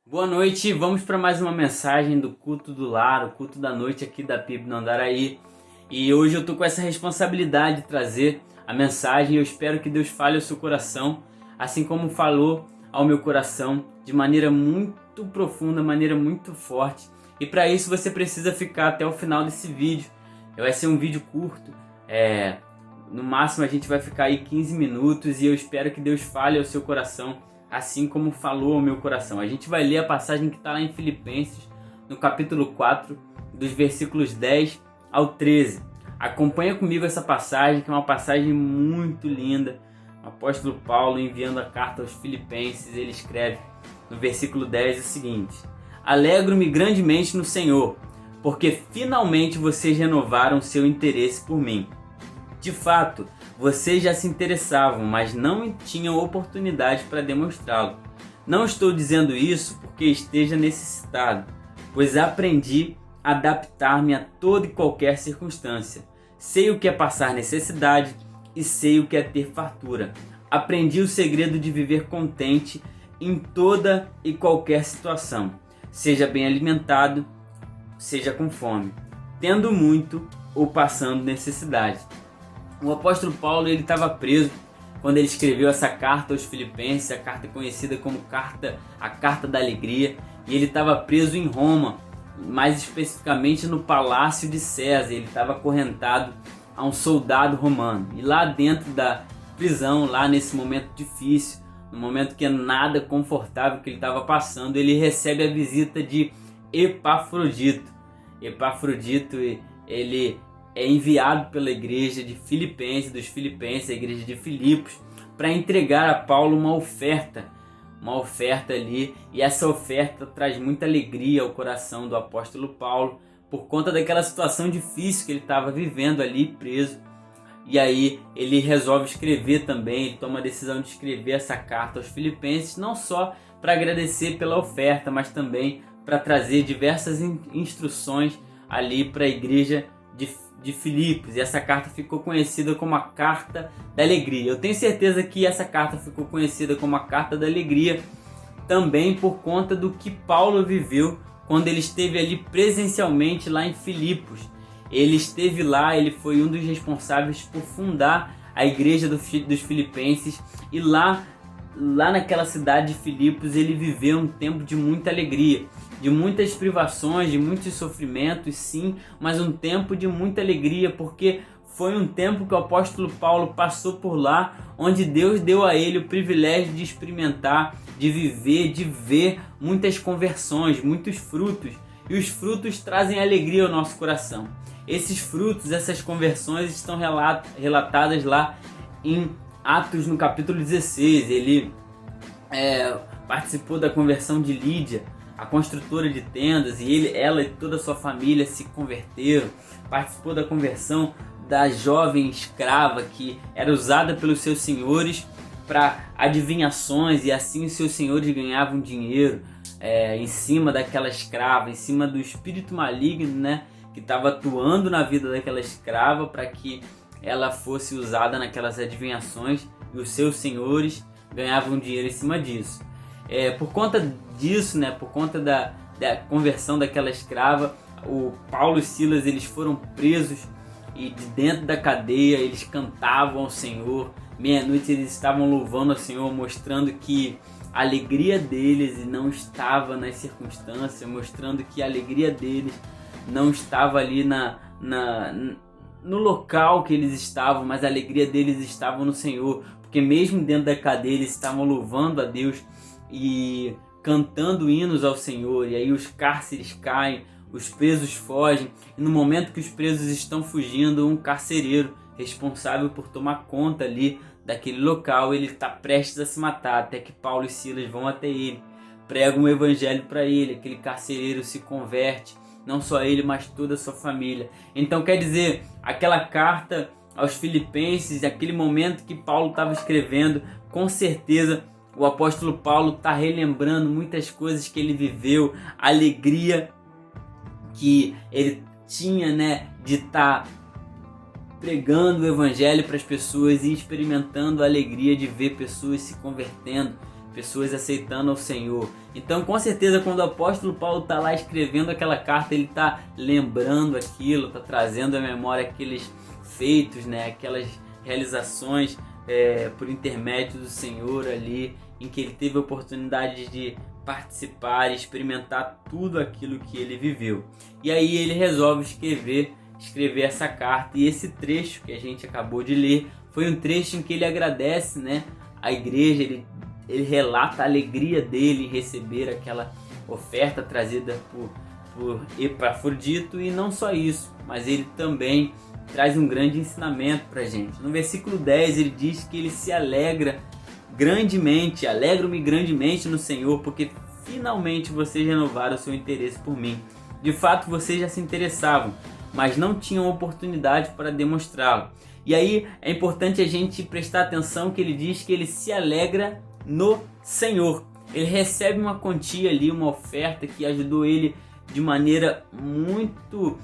Boa noite, vamos para mais uma mensagem do culto do lar, o culto da noite aqui da PIB no Andaraí. E hoje eu tô com essa responsabilidade de trazer a mensagem e eu espero que Deus fale ao seu coração, assim como falou ao meu coração, de maneira muito profunda, maneira muito forte. E para isso você precisa ficar até o final desse vídeo. Vai ser um vídeo curto, no máximo a gente vai ficar aí 15 minutos e eu espero que Deus fale ao seu coração, assim como falou ao meu coração. A gente vai ler a passagem que está lá em Filipenses, no capítulo 4, dos versículos 10 ao 13. Acompanha comigo essa passagem, que é uma passagem muito linda. O apóstolo Paulo, enviando a carta aos Filipenses, ele escreve no versículo 10 o seguinte: Alegro-me grandemente no Senhor, porque finalmente vocês renovaram seu interesse por mim. De fato, vocês já se interessavam, mas não tinham oportunidade para demonstrá-lo. Não estou dizendo isso porque esteja necessitado, pois aprendi a adaptar-me a toda e qualquer circunstância. Sei o que é passar necessidade e sei o que é ter fartura. Aprendi o segredo de viver contente em toda e qualquer situação. Seja bem alimentado, seja com fome, tendo muito ou passando necessidade. O apóstolo Paulo ele estava preso quando ele escreveu essa carta aos Filipenses, a carta conhecida como a carta da alegria, e ele estava preso em Roma, mais especificamente no palácio de César. Ele estava acorrentado a um soldado romano, e lá dentro da prisão, lá nesse momento difícil, no momento que é nada confortável que ele estava passando, ele recebe a visita de Epafrodito. Epafrodito, ele é enviado pela igreja de Filipenses, dos Filipenses, a igreja de Filipos, para entregar a Paulo uma oferta ali, e essa oferta traz muita alegria ao coração do apóstolo Paulo, por conta daquela situação difícil que ele estava vivendo ali, preso. E aí ele resolve escrever também, ele toma a decisão de escrever essa carta aos Filipenses, não só para agradecer pela oferta, mas também para trazer diversas instruções ali para a igreja de Filipos, e essa carta ficou conhecida como a Carta da Alegria. Eu tenho certeza que essa carta ficou conhecida como a Carta da Alegria também por conta do que Paulo viveu quando ele esteve ali presencialmente lá em Filipos. Ele esteve lá, ele foi um dos responsáveis por fundar a igreja dos Filipenses, e lá naquela cidade de Filipos ele viveu um tempo de muita alegria, de muitas privações, de muitos sofrimentos, sim, mas um tempo de muita alegria, porque foi um tempo que o apóstolo Paulo passou por lá, onde Deus deu a ele o privilégio de experimentar, de viver, de ver muitas conversões, muitos frutos, e os frutos trazem alegria ao nosso coração. Esses frutos, essas conversões estão relatadas lá em Atos no capítulo 16, ele participou da conversão de Lídia, a construtora de tendas, e ela e toda a sua família se converteram. Participou da conversão da jovem escrava que era usada pelos seus senhores para adivinhações, e assim os seus senhores ganhavam dinheiro em cima daquela escrava, em cima do espírito maligno, né, que estava atuando na vida daquela escrava para que ela fosse usada naquelas adivinhações, e os seus senhores ganhavam dinheiro em cima disso. Por conta disso, né, por conta da conversão daquela escrava, o Paulo e Silas eles foram presos, e de dentro da cadeia eles cantavam ao Senhor. Meia-noite eles estavam louvando ao Senhor, mostrando que a alegria deles não estava nas circunstâncias, mostrando que a alegria deles não estava ali no local que eles estavam, mas a alegria deles estava no Senhor, porque mesmo dentro da cadeia eles estavam louvando a Deus e cantando hinos ao Senhor. E aí os cárceres caem, os presos fogem, e no momento que os presos estão fugindo, um carcereiro responsável por tomar conta ali daquele local, ele está prestes a se matar, até que Paulo e Silas vão até ele, pregam o evangelho para ele, aquele carcereiro se converte, não só ele, mas toda a sua família. Então quer dizer, aquela carta aos Filipenses, aquele momento que Paulo estava escrevendo, com certeza o apóstolo Paulo está relembrando muitas coisas que ele viveu, a alegria que ele tinha, né, de estar pregando o evangelho para as pessoas e experimentando a alegria de ver pessoas se convertendo, pessoas aceitando ao Senhor. Então, com certeza, quando o apóstolo Paulo está lá escrevendo aquela carta, ele está lembrando aquilo, está trazendo à memória aqueles feitos, né, aquelas realizações por intermédio do Senhor ali, em que ele teve a oportunidade de participar e experimentar tudo aquilo que ele viveu. E aí ele resolve escrever essa carta, e esse trecho que a gente acabou de ler foi um trecho em que ele agradece, né, a igreja, ele relata a alegria dele em receber aquela oferta trazida por Epafrodito, e não só isso, mas ele também traz um grande ensinamento para a gente. No versículo 10 ele diz que ele se alegra grandemente, alegro-me grandemente no Senhor, porque finalmente vocês renovaram o seu interesse por mim. De fato, vocês já se interessavam, mas não tinham oportunidade para demonstrá-lo. E aí é importante a gente prestar atenção que ele diz que ele se alegra no Senhor. Ele recebe uma quantia ali, uma oferta que ajudou ele de uma maneira muito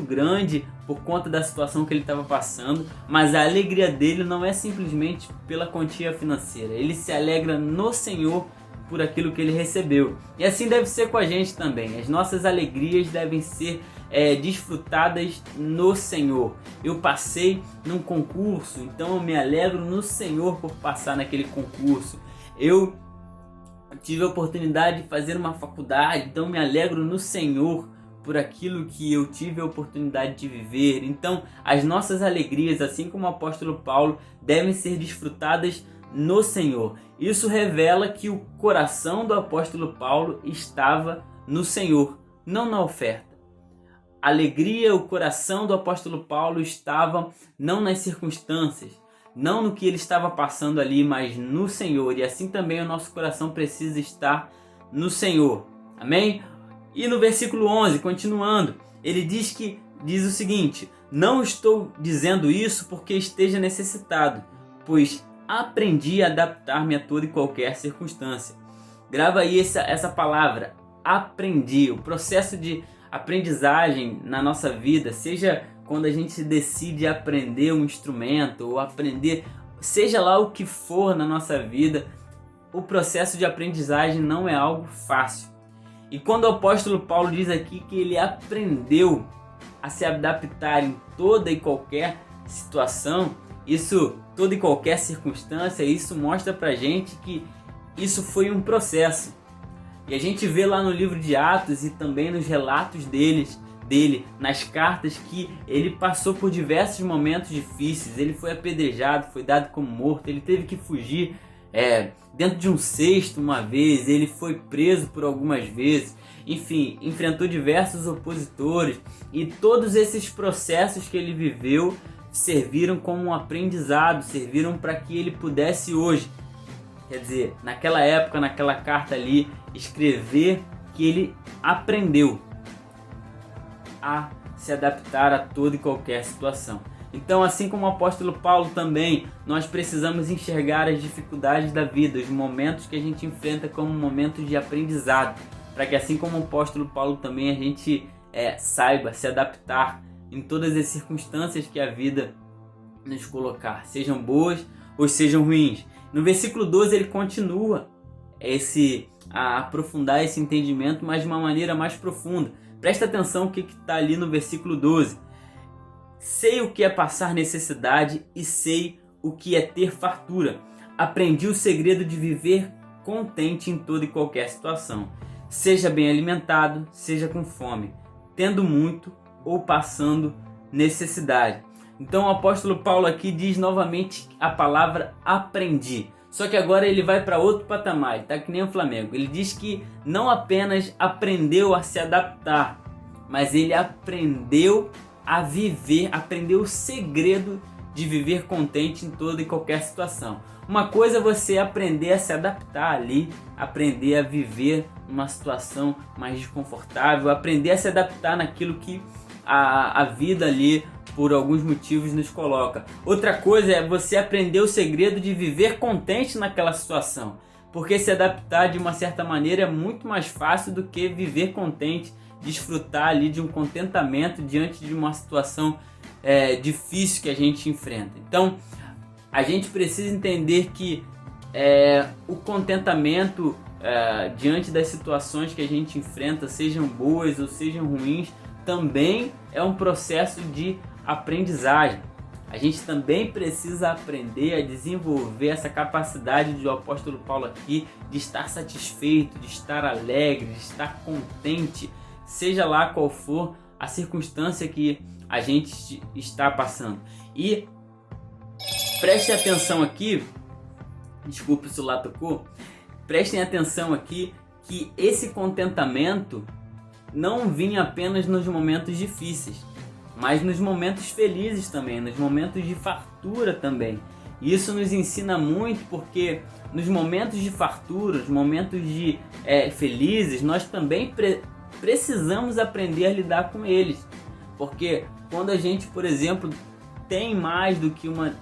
grande por conta da situação que ele estava passando, mas a alegria dele não é simplesmente pela quantia financeira. Ele se alegra no Senhor por aquilo que ele recebeu. E assim deve ser com a gente também. As nossas alegrias devem ser desfrutadas no Senhor. Eu passei num concurso, então eu me alegro no Senhor por passar naquele concurso. Eu tive a oportunidade de fazer uma faculdade, então me alegro no Senhor por aquilo que eu tive a oportunidade de viver. Então as nossas alegrias, assim como o apóstolo Paulo, devem ser desfrutadas no Senhor. Isso revela que o coração do apóstolo Paulo estava no Senhor, não na oferta. A alegria, o coração do apóstolo Paulo estava não nas circunstâncias, não no que ele estava passando ali, mas no Senhor. E assim também o nosso coração precisa estar no Senhor. Amém? E no versículo 11, continuando, ele diz o seguinte: não estou dizendo isso porque esteja necessitado, pois aprendi a adaptar-me a toda e qualquer circunstância. Grava aí essa palavra, aprendi. O processo de aprendizagem na nossa vida, seja quando a gente decide aprender um instrumento ou aprender, seja lá o que for na nossa vida, o processo de aprendizagem não é algo fácil. E quando o apóstolo Paulo diz aqui que ele aprendeu a se adaptar em toda e qualquer situação, toda e qualquer circunstância, isso mostra pra gente que isso foi um processo. E a gente vê lá no livro de Atos e também nos relatos dele, nas cartas, que ele passou por diversos momentos difíceis. Ele foi apedrejado, foi dado como morto, ele teve que fugir dentro de um cesto uma vez, ele foi preso por algumas vezes, enfim, enfrentou diversos opositores, e todos esses processos que ele viveu serviram como um aprendizado, serviram para que ele pudesse hoje, quer dizer, naquela época, naquela carta ali, escrever que ele aprendeu a se adaptar a toda e qualquer situação. Então, assim como o apóstolo Paulo também, nós precisamos enxergar as dificuldades da vida, os momentos que a gente enfrenta como momentos de aprendizado, para que assim como o apóstolo Paulo também a gente saiba se adaptar em todas as circunstâncias que a vida nos colocar, sejam boas ou sejam ruins. No versículo 12 ele continua a aprofundar esse entendimento, mas de uma maneira mais profunda. Presta atenção o que está ali no versículo 12. Sei o que é passar necessidade e sei o que é ter fartura. Aprendi o segredo de viver contente em toda e qualquer situação. Seja bem alimentado, seja com fome, tendo muito ou passando necessidade. Então o apóstolo Paulo aqui diz novamente a palavra aprendi. Só que agora ele vai para outro patamar, tá que nem o Flamengo. Ele diz que não apenas aprendeu a se adaptar, mas ele aprendeu a viver, aprendeu o segredo de viver contente em toda e qualquer situação. Uma coisa é você aprender a se adaptar ali, aprender a viver numa situação mais desconfortável, aprender a se adaptar naquilo que a vida ali, por alguns motivos, nos coloca. Outra coisa é você aprender o segredo de viver contente naquela situação, porque se adaptar de uma certa maneira é muito mais fácil do que viver contente, desfrutar ali de um contentamento diante de uma situação difícil que a gente enfrenta. Então, a gente precisa entender que o contentamento diante das situações que a gente enfrenta, sejam boas ou sejam ruins, também é um processo de aprendizagem. A gente também precisa aprender a desenvolver essa capacidade do apóstolo Paulo aqui de estar satisfeito, de estar alegre, de estar contente, seja lá qual for a circunstância que a gente está passando. E preste atenção aqui, desculpe, o celular tocou, prestem atenção aqui que esse contentamento não vinha apenas nos momentos difíceis, mas nos momentos felizes também, nos momentos de fartura também. E isso nos ensina muito, porque nos momentos de fartura, nos momentos de felizes, nós também precisamos aprender a lidar com eles. Porque quando a gente, por exemplo, tem mais do que uma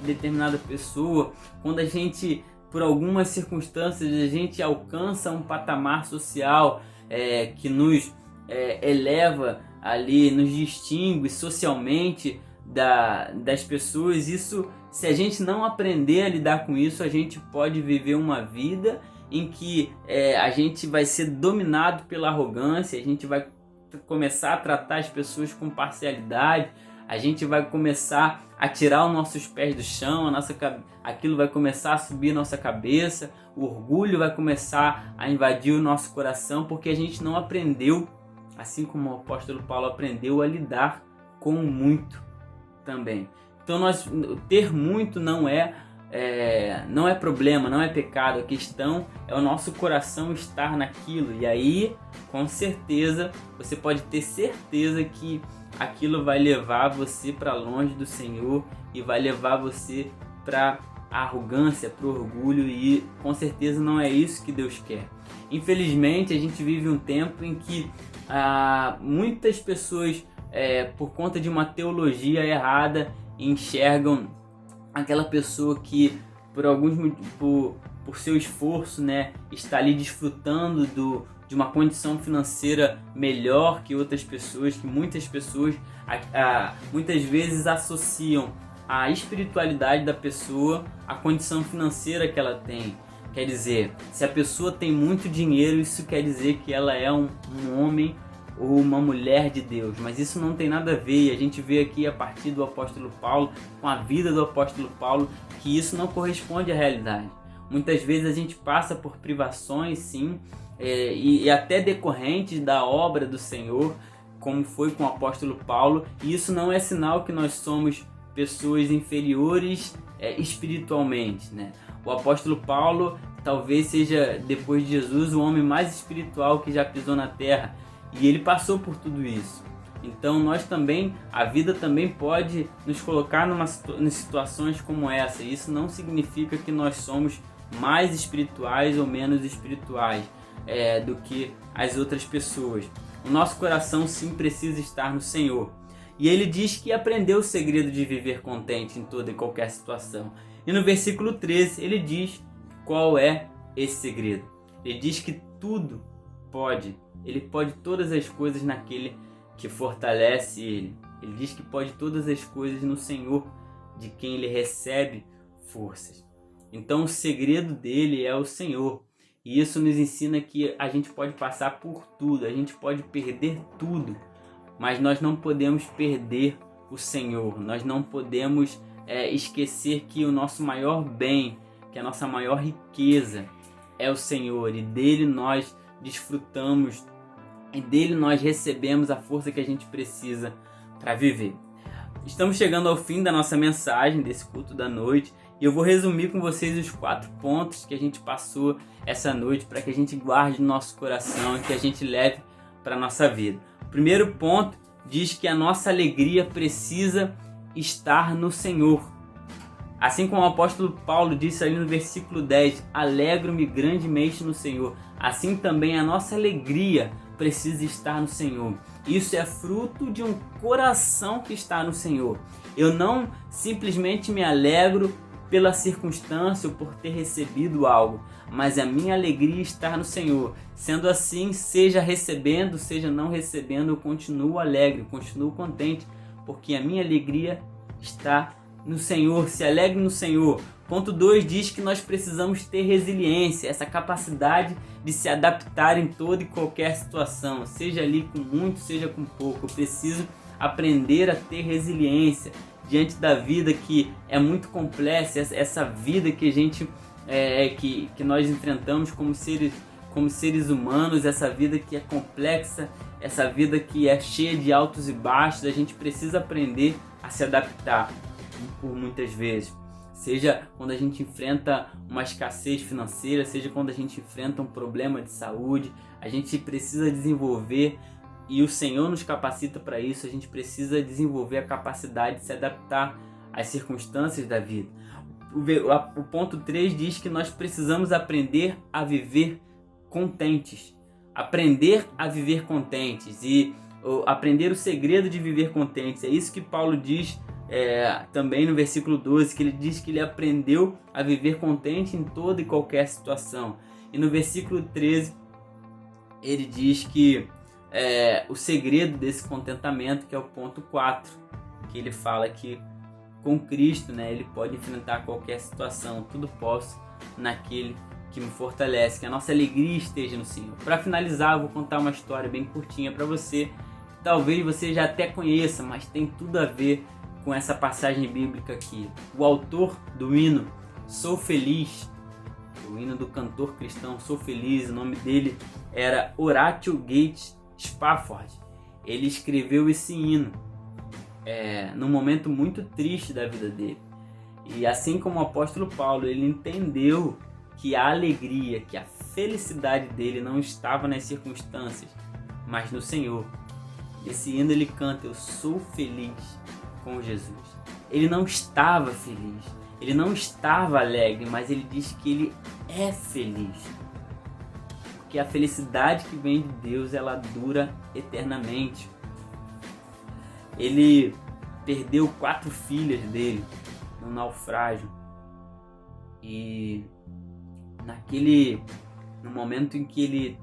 determinada pessoa, quando a gente, por algumas circunstâncias, a gente alcança um patamar social que nos eleva ali, nos distingue socialmente das pessoas, isso, se a gente não aprender a lidar com isso, a gente pode viver uma vida em que a gente vai ser dominado pela arrogância, a gente vai começar a tratar as pessoas com parcialidade, a gente vai começar a tirar os nossos pés do chão, aquilo vai começar a subir nossa cabeça, o orgulho vai começar a invadir o nosso coração, porque a gente não aprendeu, assim como o apóstolo Paulo aprendeu, a lidar com o muito também. Então ter muito não é problema, não é pecado. A questão é o nosso coração estar naquilo. E aí, com certeza, você pode ter certeza que aquilo vai levar você para longe do Senhor e vai levar você para a arrogância, para o orgulho, e com certeza não é isso que Deus quer. Infelizmente, a gente vive um tempo em que muitas pessoas, por conta de uma teologia errada, enxergam aquela pessoa que por seu esforço, né, está ali desfrutando de uma condição financeira melhor que outras pessoas, que muitas pessoas muitas vezes associam a espiritualidade da pessoa à condição financeira que ela tem. Quer dizer, se a pessoa tem muito dinheiro, isso quer dizer que ela é um homem ou uma mulher de Deus, mas isso não tem nada a ver, e a gente vê aqui a partir do apóstolo Paulo, com a vida do apóstolo Paulo, que isso não corresponde à realidade. Muitas vezes a gente passa por privações, sim, e até decorrentes da obra do Senhor, como foi com o apóstolo Paulo, e isso não é sinal que nós somos pessoas inferiores espiritualmente, né? O apóstolo Paulo talvez seja, depois de Jesus, o homem mais espiritual que já pisou na terra, e ele passou por tudo isso. Então a vida também pode nos colocar em situações como essa. Isso não significa que nós somos mais espirituais ou menos espirituais do que as outras pessoas. O nosso coração sim precisa estar no Senhor. E ele diz que aprendeu o segredo de viver contente em toda e qualquer situação. E no versículo 13 ele diz qual é esse segredo. Ele diz que tudo pode. Ele pode todas as coisas naquele que fortalece ele. Ele diz que pode todas as coisas no Senhor, de quem ele recebe forças. Então o segredo dele é o Senhor. E isso nos ensina que a gente pode passar por tudo, a gente pode perder tudo, mas nós não podemos perder o Senhor. Nós não podemos esquecer que o nosso maior bem, que a nossa maior riqueza é o Senhor, e dele nós desfrutamos, e dele nós recebemos a força que a gente precisa para viver. Estamos chegando ao fim da nossa mensagem, desse culto da noite, e eu vou resumir com vocês os 4 pontos que a gente passou essa noite, para que a gente guarde no nosso coração e que a gente leve para a nossa vida. O primeiro ponto diz que a nossa alegria precisa estar no Senhor. Assim como o apóstolo Paulo disse ali no versículo 10, alegro-me grandemente no Senhor. Assim também a nossa alegria precisa estar no Senhor. Isso é fruto de um coração que está no Senhor. Eu não simplesmente me alegro pela circunstância ou por ter recebido algo, mas a minha alegria está no Senhor. Sendo assim, seja recebendo, seja não recebendo, eu continuo alegre, continuo contente, porque a minha alegria está no Senhor. Se alegre no Senhor, Ponto 2 diz que nós precisamos ter resiliência, essa capacidade de se adaptar em toda e qualquer situação, seja ali com muito, seja com pouco. Eu preciso aprender a ter resiliência diante da vida que é muito complexa, essa vida que a gente que nós enfrentamos como seres humanos, essa vida que é complexa, essa vida que é cheia de altos e baixos. A gente precisa aprender a se adaptar por muitas vezes. Seja quando a gente enfrenta uma escassez financeira, seja quando a gente enfrenta um problema de saúde, a gente precisa desenvolver, e o Senhor nos capacita para isso, a gente precisa desenvolver a capacidade de se adaptar às circunstâncias da vida. O ponto 3 diz que nós precisamos aprender a viver contentes. Aprender a viver contentes e aprender o segredo de viver contentes. É isso que Paulo diz também no versículo 12, que ele diz que ele aprendeu a viver contente em toda e qualquer situação. E no versículo 13 ele diz que o segredo desse contentamento, que é o ponto 4, que ele fala que com Cristo, ele pode enfrentar qualquer situação. Tudo posso naquele que me fortalece, que a nossa alegria esteja no Senhor. Para finalizar, eu vou contar uma história bem curtinha para você, que talvez você já até conheça, mas tem tudo a ver com essa passagem bíblica aqui. O autor do hino Sou Feliz, o hino do cantor cristão Sou Feliz, o nome dele era Horatio Gates Spafford. Ele escreveu esse hino num momento muito triste da vida dele. E assim como o apóstolo Paulo, ele entendeu que a alegria, que a felicidade dele não estava nas circunstâncias, mas no Senhor. Esse hino ele canta: eu sou feliz com Jesus. Ele não estava feliz, ele não estava alegre, mas ele diz que ele é feliz. Porque a felicidade que vem de Deus, ela dura eternamente. Ele perdeu 4 filhas dele no naufrágio. E no momento em que ele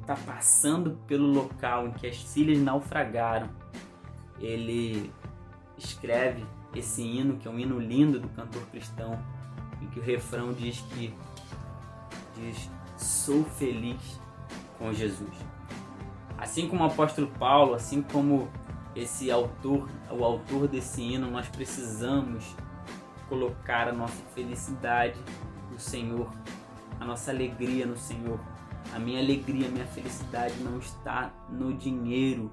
está passando pelo local em que as filhas naufragaram, ele escreve esse hino, que é um hino lindo do cantor cristão, em que o refrão diz sou feliz com Jesus. Assim como o apóstolo Paulo, assim como o autor desse hino, nós precisamos colocar a nossa felicidade no Senhor, a nossa alegria no Senhor. A minha alegria, a minha felicidade não está no dinheiro,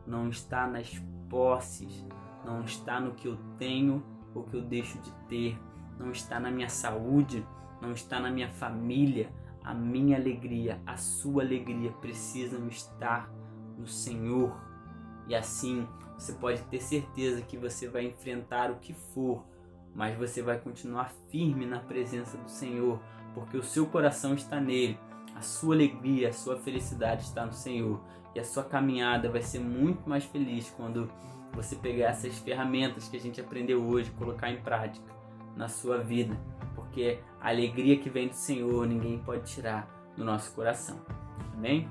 não está nas posses, não está no que eu tenho ou que eu deixo de ter, não está na minha saúde, não está na minha família. A minha alegria, a sua alegria precisam estar no Senhor. E assim você pode ter certeza que você vai enfrentar o que for, mas você vai continuar firme na presença do Senhor, porque o seu coração está nele. A sua alegria, a sua felicidade está no Senhor. E a sua caminhada vai ser muito mais feliz quando você pegar essas ferramentas que a gente aprendeu hoje, colocar em prática na sua vida. Porque a alegria que vem do Senhor, ninguém pode tirar do nosso coração. Amém?